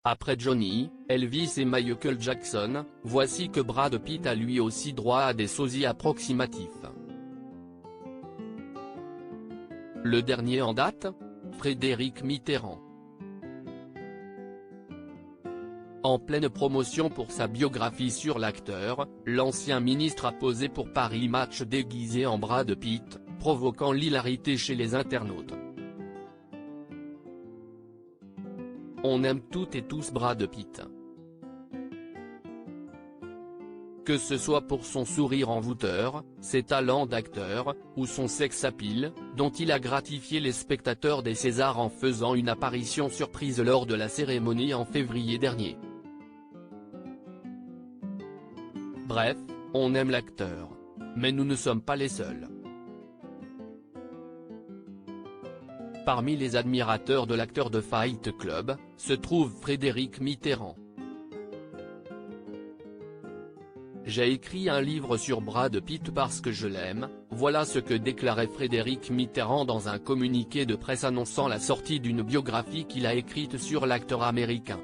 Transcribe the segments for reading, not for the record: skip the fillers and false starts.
Après Johnny, Elvis et Michael Jackson, voici que Brad Pitt a lui aussi droit à des sosies approximatifs. Le dernier en date ? Frédéric Mitterrand. En pleine promotion pour sa biographie sur l'acteur, l'ancien ministre a posé pour Paris Match déguisé en Brad Pitt, provoquant l'hilarité chez les internautes. On aime toutes et tous Brad Pitt. Que ce soit pour son sourire envoûteur, ses talents d'acteur, ou son sex appeal, dont il a gratifié les spectateurs des Césars en faisant une apparition surprise lors de la cérémonie en février dernier. Bref, on aime l'acteur. Mais nous ne sommes pas les seuls. Parmi les admirateurs de l'acteur de Fight Club, se trouve Frédéric Mitterrand. J'ai écrit un livre sur Brad Pitt parce que je l'aime, voilà ce que déclarait Frédéric Mitterrand dans un communiqué de presse annonçant la sortie d'une biographie qu'il a écrite sur l'acteur américain.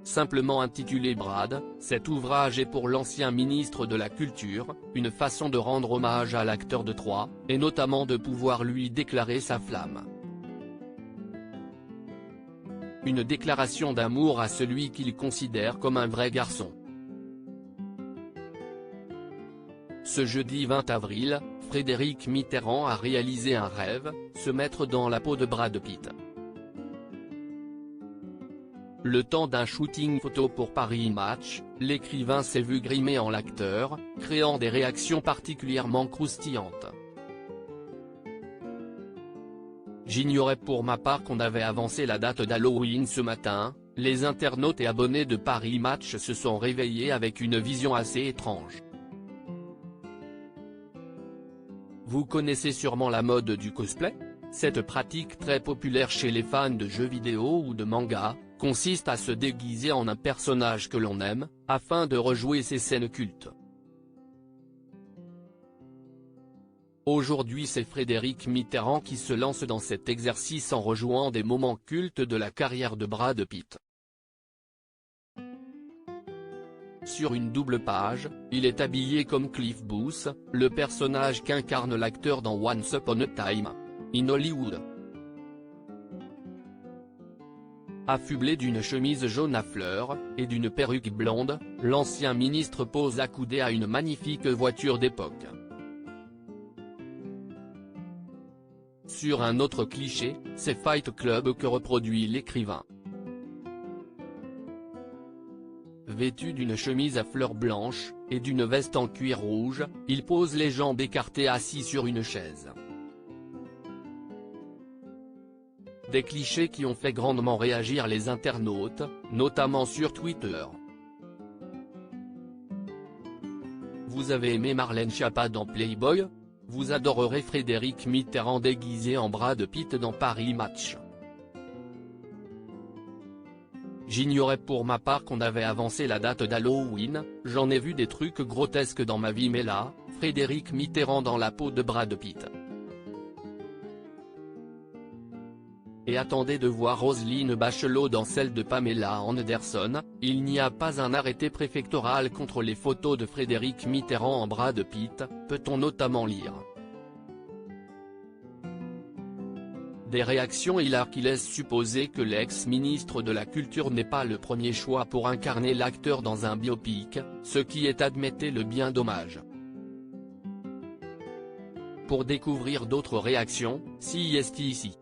Simplement intitulé Brad, cet ouvrage est pour l'ancien ministre de la Culture, une façon de rendre hommage à l'acteur de Troie, et notamment de pouvoir lui déclarer sa flamme. Une déclaration d'amour à celui qu'il considère comme un vrai garçon. Ce jeudi 20 avril, Frédéric Mitterrand a réalisé un rêve, se mettre dans la peau de Brad Pitt. Le temps d'un shooting photo pour Paris Match, l'écrivain s'est vu grimé en l'acteur, créant des réactions particulièrement croustillantes. J'ignorais pour ma part qu'on avait avancé la date d'Halloween ce matin, les internautes et abonnés de Paris Match se sont réveillés avec une vision assez étrange. Vous connaissez sûrement la mode du cosplay ? Cette pratique très populaire chez les fans de jeux vidéo ou de manga, consiste à se déguiser en un personnage que l'on aime, afin de rejouer ces scènes cultes. Aujourd'hui c'est Frédéric Mitterrand qui se lance dans cet exercice en rejouant des moments cultes de la carrière de Brad Pitt. Sur une double page, il est habillé comme Cliff Booth, le personnage qu'incarne l'acteur dans Once Upon a Time in Hollywood. Affublé d'une chemise jaune à fleurs, et d'une perruque blonde, l'ancien ministre pose accoudé à une magnifique voiture d'époque. Sur un autre cliché, c'est Fight Club que reproduit l'écrivain. Vêtu d'une chemise à fleurs blanches, et d'une veste en cuir rouge, il pose les jambes écartées assis sur une chaise. Des clichés qui ont fait grandement réagir les internautes, notamment sur Twitter. Vous avez aimé Marlène Schiappa dans Playboy ? Vous adorerez Frédéric Mitterrand déguisé en Brad Pitt dans Paris Match. J'ignorais pour ma part qu'on avait avancé la date d'Halloween, j'en ai vu des trucs grotesques dans ma vie mais là, Frédéric Mitterrand dans la peau de Brad Pitt. Et attendez de voir Roselyne Bachelot dans celle de Pamela Anderson, il n'y a pas un arrêté préfectoral contre les photos de Frédéric Mitterrand en Brad Pitt, peut-on notamment lire. Des réactions hilarantes qui laissent supposer que l'ex-ministre de la Culture n'est pas le premier choix pour incarner l'acteur dans un biopic, ce qui est admettez-le bien dommage. Pour découvrir d'autres réactions, si est ici.